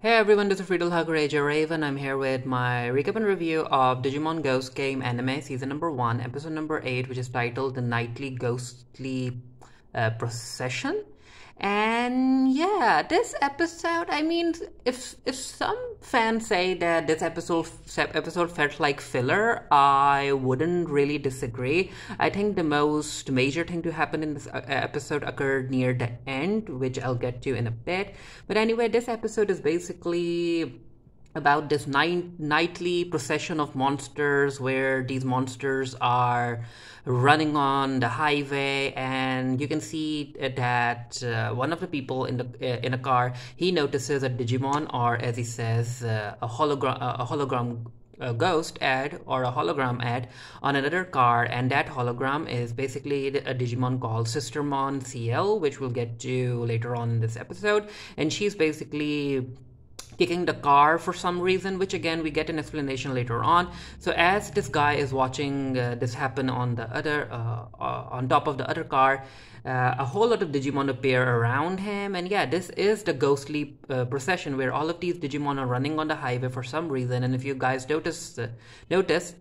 Hey everyone, this is Friedel Hakureja Raven. I'm here with my recap and review of Digimon Ghost Game Anime Season number 1, Episode number 8, which is titled The Nightly Ghostly Procession. And yeah, this episode, I mean, if some fans say that this episode felt like filler, I wouldn't really disagree. I think the most major thing to happen in this episode occurred near the end, which I'll get to in a bit. But anyway, this episode is basically about this nightly procession of monsters where these monsters are running on the highway, and you can see that one of the people in a car, he notices a Digimon, or as he says, a hologram ghost ad or a hologram ad on another car, and that hologram is basically a Digimon called Sistermon CL, which we'll get to later on in this episode. And she's basically kicking the car for some reason, which again we get an explanation later on. So as this guy is watching this happen on the other on top of the other car, a whole lot of Digimon appear around him, and yeah, this is the ghostly procession where all of these Digimon are running on the highway for some reason. And if you guys notice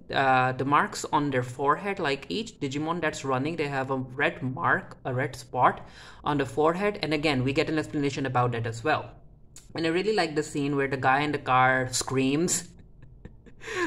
the marks on their forehead, like each Digimon that's running, they have a red mark, a red spot on the forehead, and again we get an explanation about that as well. And I really like the scene where the guy in the car screams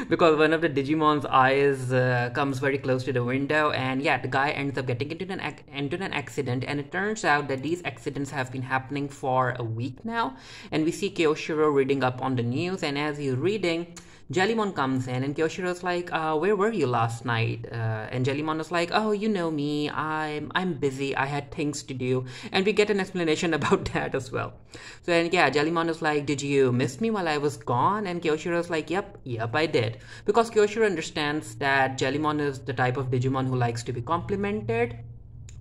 because one of the Digimon's eyes comes very close to the window, and yeah, the guy ends up getting into an accident, and it turns out that these accidents have been happening for a week now. And we see Kiyoshiro reading up on the news, and as he's reading, Jellymon comes in, and Kyoshiro's like, where were you last night? And Jellymon is like, oh, you know me, I'm busy, I had things to do. And we get an explanation about that as well. So and yeah, Jellymon is like, did you miss me while I was gone? And Kyoshiro's like, yep, I did. Because Kyoshiro understands that Jellymon is the type of Digimon who likes to be complimented.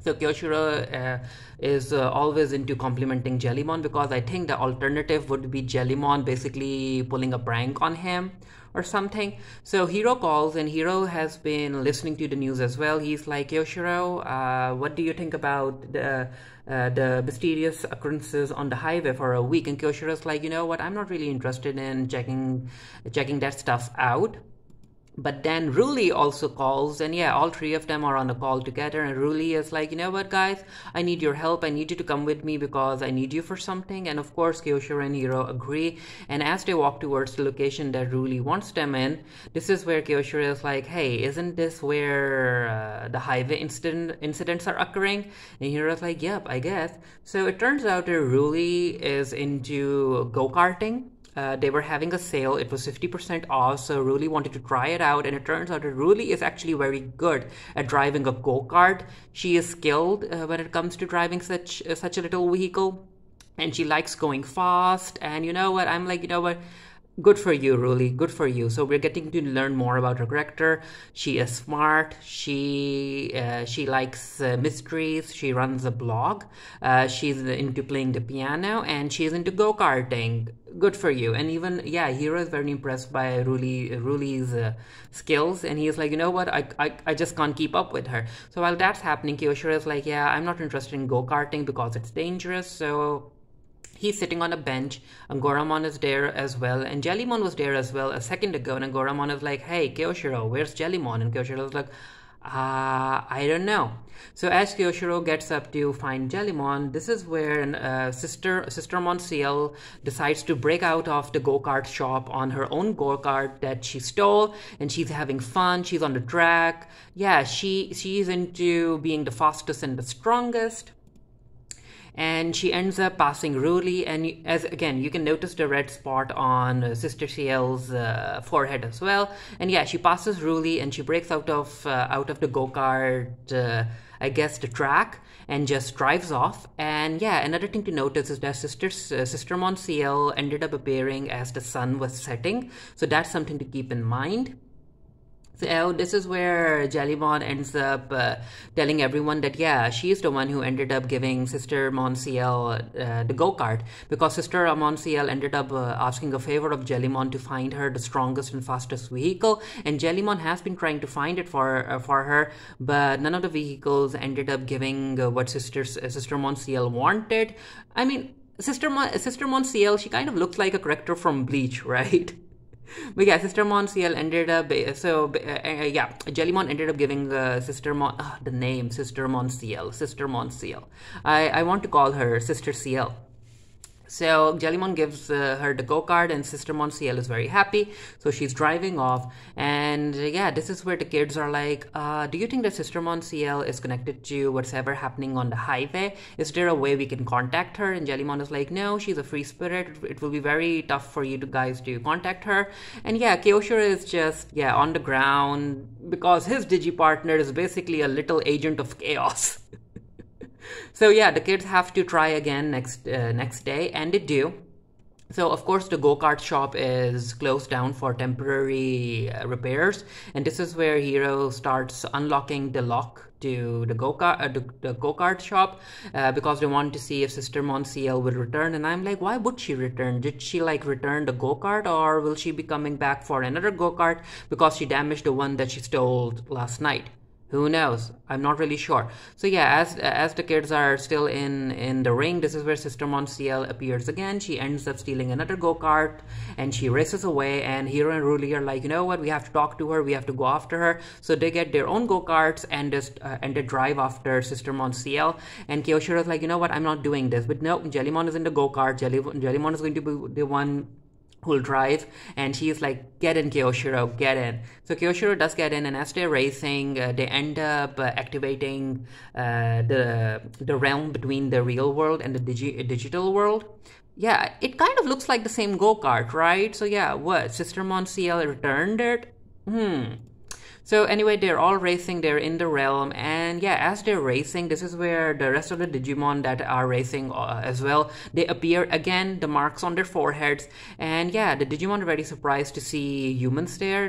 So Kiyoshiro is always into complimenting Jellymon, because I think the alternative would be Jellymon basically pulling a prank on him or something. So Hiro calls, and Hiro has been listening to the news as well. He's like, Kiyoshiro, what do you think about the mysterious occurrences on the highway for a week? And Kyoshiro's like, you know what, I'm not really interested in checking that stuff out. But then Ruli also calls, and yeah, all three of them are on a call together, and Ruli is like, you know what guys, I need your help, I need you to come with me because I need you for something. And of course Kiyoshiro and Hiro agree, and as they walk towards the location that Ruli wants them in, this is where Kiyoshiro is like, hey, isn't this where the highway incidents are occurring? And Hiro's like, yep, I guess. So it turns out that Ruli is into go-karting. They were having a sale, it was 50% off, so Ruli wanted to try it out, and it turns out that Ruli is actually very good at driving a go-kart. She is skilled when it comes to driving such a little vehicle, and she likes going fast. And you know what, I'm like, you know what, good for you, Ruli, good for you. So we're getting to learn more about her character. She is smart, she likes mysteries, she runs a blog, she's into playing the piano, and she's into go-karting. Good for you. And even, yeah, Hiro is very impressed by Ruli's skills, and he's like, you know what, I just can't keep up with her. So while that's happening, Kiyoshiro is like, yeah, I'm not interested in go-karting because it's dangerous. So he's sitting on a bench, and Goramon is there as well, and Jellymon was there as well a second ago, and Goramon is like, hey Kiyoshiro, where's Jellymon? And Kiyoshiro is like, I don't know. So as Kiyoshiro gets up to find Jellymon, this is where Sistermon CL decides to break out of the go-kart shop on her own go-kart that she stole, and she's having fun, she's on the track. Yeah, she's into being the fastest and the strongest. And she ends up passing Ruli, and as again you can notice the red spot on Sister CL's forehead as well. And yeah, she passes Ruli, and she breaks out of the go-kart, I guess the track, and just drives off. And yeah, another thing to notice is that Sistermon CL ended up appearing as the sun was setting, so that's something to keep in mind. So this is where Jellymon ends up telling everyone that, yeah, she's the one who ended up giving Sister Monsiel the go-kart, because Sister Monsiel ended up asking a favor of Jellymon to find her the strongest and fastest vehicle, and Jellymon has been trying to find it for her, but none of the vehicles ended up giving what Sister Monsiel wanted. I mean, Sister Monsiel, she kind of looks like a character from Bleach, right? But yeah, Sister Monsiel ended up yeah, Jellymon ended up giving the name Sister Monsiel. Sister Monsiel. I want to call her Sister CL. So Jellymon gives her the go-kart, and Sister Monsiel is very happy. So she's driving off, and yeah, this is where the kids are like, do you think that Sister Monsiel is connected to what's ever happening on the highway? Is there a way we can contact her? And Jellymon is like, no, she's a free spirit. It will be very tough for you guys to contact her. And yeah, Kiyoshiro is just, yeah, on the ground because his digi-partner is basically a little agent of chaos. So yeah, the kids have to try again next day, and they do. So of course the go-kart shop is closed down for temporary repairs, and this is where Hiro starts unlocking the lock to the go-kart shop because they want to see if Sister Monsiel will return. And I'm like, why would she return? Did she like return the go-kart, or will she be coming back for another go-kart because she damaged the one that she stole last night? Who knows? I'm not really sure. So yeah, as the kids are still in the ring, this is where Sister Monsiel appears again. She ends up stealing another go-kart, and she races away, and Hiro and Ruli are like, you know what, we have to talk to her, we have to go after her. So they get their own go-karts and they drive after Sister Monsiel. And Kiyoshiro is like, you know what, I'm not doing this. But no, Jellymon is in the go-kart. Jellymon is going to be the one who'll drive, and she's like, get in, Kiyoshiro, get in. So Kiyoshiro does get in, and as they're racing, they end up activating the realm between the real world and the digital world. Yeah, it kind of looks like the same go-kart, right? So yeah, what, Sister Monsiel returned it? So anyway, they're all racing, they're in the realm, and yeah, as they're racing, this is where the rest of the Digimon that are racing as well, they appear again, the marks on their foreheads, and yeah, the Digimon are very surprised to see humans there,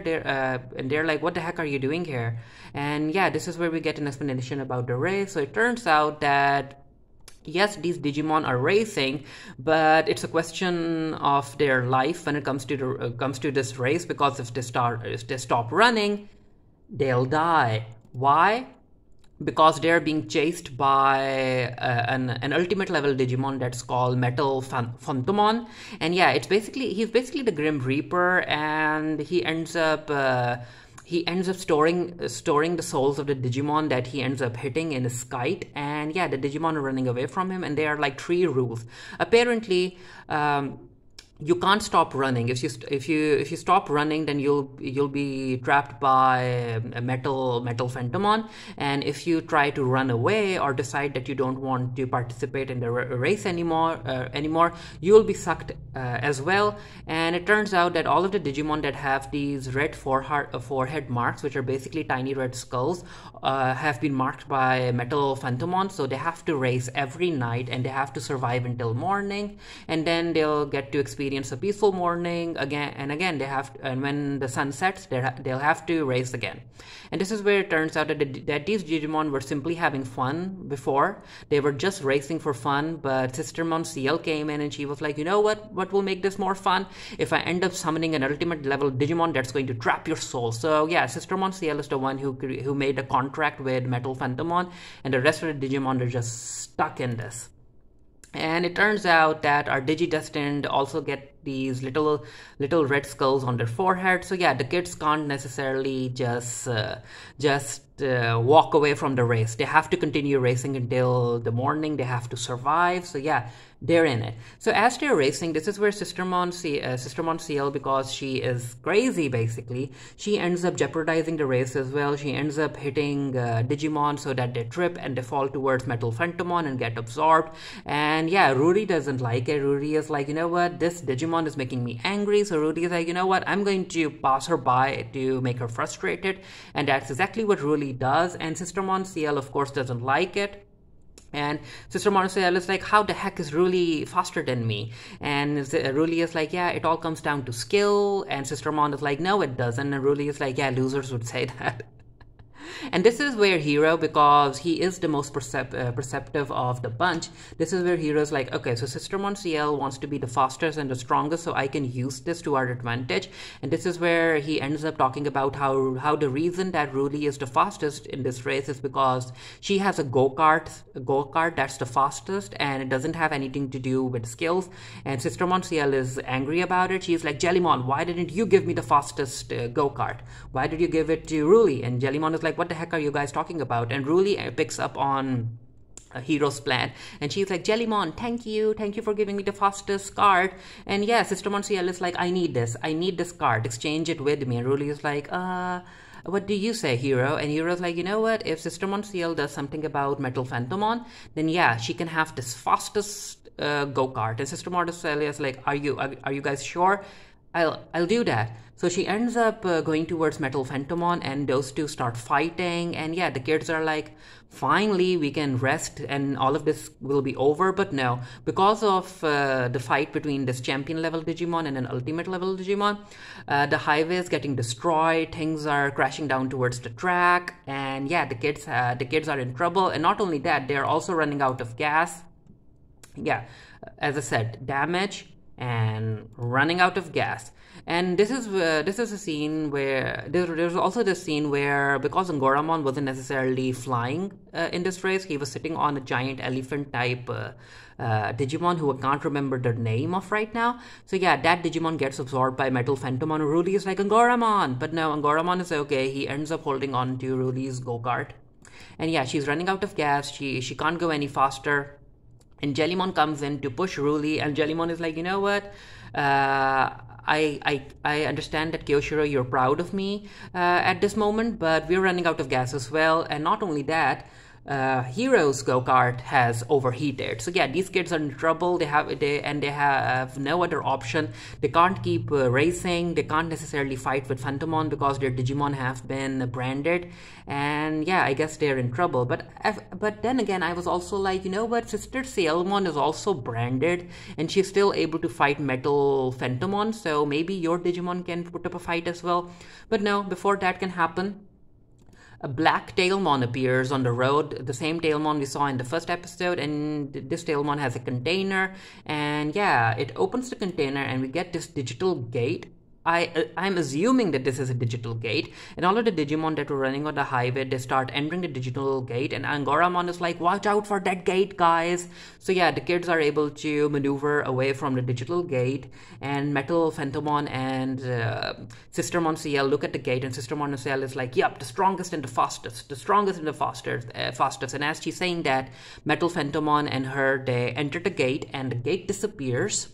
and they're like, what the heck are you doing here? And yeah, this is where we get an explanation about the race. So it turns out that yes, these Digimon are racing, but it's a question of their life when it comes to this race, because if they stop running, they'll die. Why? Because they're being chased by an ultimate level Digimon that's called Metal Phantomon. And yeah, he's basically the Grim Reaper, and he ends up storing the souls of the Digimon that he ends up hitting in his kite. And yeah, the Digimon are running away from him, and there are like 3 rules. Apparently, you can't stop running. If you stop running, then you'll be trapped by a metal Phantomon. And if you try to run away or decide that you don't want to participate in the race anymore, you'll be sucked as well. And it turns out that all of the Digimon that have these red forehead marks, which are basically tiny red skulls, have been marked by metal Phantomon. So they have to race every night, and they have to survive until morning, and then they'll get to experience a peaceful morning again and again. And when the sun sets, they'll have to race again. And this is where it turns out that these Digimon were simply having fun before. They were just racing for fun, but Sister Monsiel came in, and she was like, you know what will make this more fun? If I end up summoning an ultimate level Digimon that's going to trap your soul. So yeah, Sister Monsiel is the one who made a contract with Metal Phantomon, and the rest of the Digimon are just stuck in this. And it turns out that our Digidestined also get these little red skulls on their forehead. So yeah, the kids can't necessarily just walk away from the race. They have to continue racing until the morning. They have to survive. So yeah, they're in it. So as they're racing, this is where Sister Monsiel, because she is crazy basically, she ends up jeopardizing the race as well. She ends up hitting Digimon so that they trip and they fall towards Metal Phantomon and get absorbed. And yeah, Ruri doesn't like it. Ruri is like, you know what, this Digimon is making me angry. So Ruri is like, you know what, I'm going to pass her by to make her frustrated. And that's exactly what Ruli does. And Sister Monsiel, of course, doesn't like it. And Sister Monsiel is like, how the heck is Ruli faster than me? And Ruli is like, yeah, it all comes down to skill. And Sister Mon is like, no, it doesn't. And Ruli is like, yeah, losers would say that. And this is where Hiro, because he is the most perceptive of the bunch, this is where Hiro's like, okay, so Sister Monsiel wants to be the fastest and the strongest, so I can use this to our advantage. And this is where he ends up talking about how the reason that Ruli is the fastest in this race is because she has a go-kart that's the fastest, and it doesn't have anything to do with skills. And Sister Monsiel is angry about it. She's like, Jellymon, why didn't you give me the fastest go-kart? Why did you give it to Ruli? And Jellymon is like, what the heck are you guys talking about? And Ruli picks up on Hiro's plan, and she's like, Jellymon, thank you for giving me the fastest card. And yeah, Sister Monsiel is like, I need this card, exchange it with me. And Ruli is like, what do you say, Hiro? And Hiro's like, you know what, if Sister Monsiel does something about Metal Phantomon, then yeah, she can have this fastest go-kart. And Sister Monsiel is like, are you guys sure? I'll do that. So she ends up going towards Metal Phantomon, and those two start fighting. And yeah, the kids are like, finally we can rest and all of this will be over. But no, because of the fight between this champion level Digimon and an ultimate level Digimon, the highway is getting destroyed, things are crashing down towards the track, and yeah, the kids are in trouble. And not only that, they're also running out of gas. Yeah, as I said, damage and running out of gas. And this is a scene where there's also this scene where, because Angoramon wasn't necessarily flying in this race, he was sitting on a giant elephant type Digimon who I can't remember the name of right now. So yeah, that Digimon gets absorbed by Metal Phantomon. Ruli is like, Angoramon, but no, Angoramon is okay. He ends up holding on to Ruli's go-kart, and yeah, she's running out of gas. She can't go any faster. And Jellymon comes in to push Ruli, and Jellymon is like, you know what? I understand that, Kiyoshiro, you're proud of me at this moment, but we're running out of gas as well. And not only that, Hiro's go-kart has overheated. So yeah, these kids are in trouble. They have no other option. They can't keep racing. They can't necessarily fight with Phantomon because their Digimon have been branded. And yeah, I guess they're in trouble. But then again, I was also like, you know what? Sister Cielmon is also branded, and she's still able to fight Metal Phantomon. So maybe your Digimon can put up a fight as well. But no, before that can happen, a black Tailmon appears on the road, the same Tailmon we saw in the first episode, and this Tailmon has a container, and yeah, it opens the container and we get this digital gate. I'm assuming that this is a digital gate, and all of the Digimon that were running on the highway, they start entering the digital gate, and Angoramon is like, watch out for that gate, guys. So yeah, the kids are able to maneuver away from the digital gate, and Metal Phantomon and Sister Monsiel look at the gate, and Sister Monsiel is like, yep, the strongest and the fastest, fastest. And as she's saying that, Metal Phantomon and her, they enter the gate, and the gate disappears.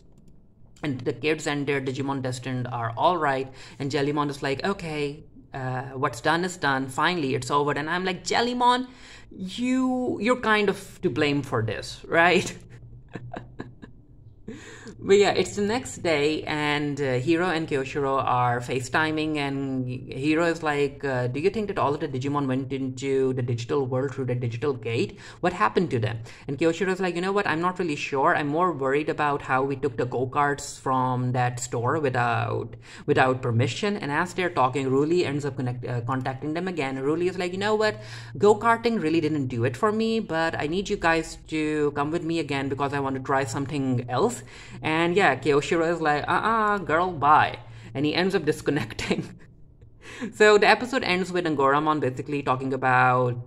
And the kids and their Digimon Destined are all right. And Jellymon is like, okay, what's done is done. Finally, it's over. And I'm like, Jellymon, you're kind of to blame for this, right? But yeah, it's the next day, and Hiro and Kiyoshiro are FaceTiming, and Hiro is like, do you think that all of the Digimon went into the digital world through the digital gate? What happened to them? And Kiyoshiro is like, you know what, I'm not really sure. I'm more worried about how we took the go-karts from that store without permission. And as they're talking, Ruli ends up contacting them again. Ruli is like, you know what, go-karting really didn't do it for me, but I need you guys to come with me again because I want to try something else. And yeah, Kiyoshiro is like, girl, bye. And he ends up disconnecting. So the episode ends with Angoramon basically talking about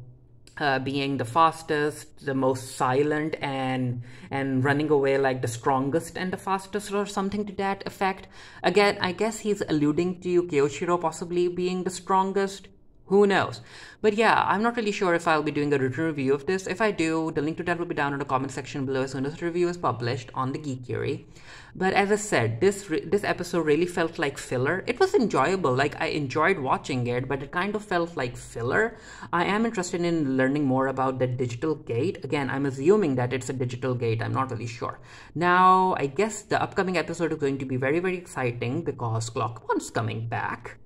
being the fastest, the most silent, and running away like the strongest and the fastest, or something to that effect. Again, I guess he's alluding to Kiyoshiro possibly being the strongest. Who knows? But yeah, I'm not really sure if I'll be doing a written review of this. If I do, the link to that will be down in the comment section below as soon as the review is published on the Geek Curie. But as I said, this episode really felt like filler. It was enjoyable, like I enjoyed watching it, but it kind of felt like filler. I am interested in learning more about the digital gate. Again, I'm assuming that it's a digital gate. I'm not really sure. Now, I guess the upcoming episode is going to be very, very exciting because Clockmon's coming back.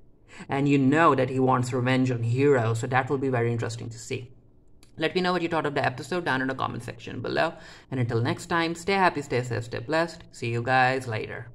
And you know that he wants revenge on Hiro, so that will be very interesting to see. Let me know what you thought of the episode down in the comment section below. And until next time, stay happy, stay safe, stay blessed. See you guys later.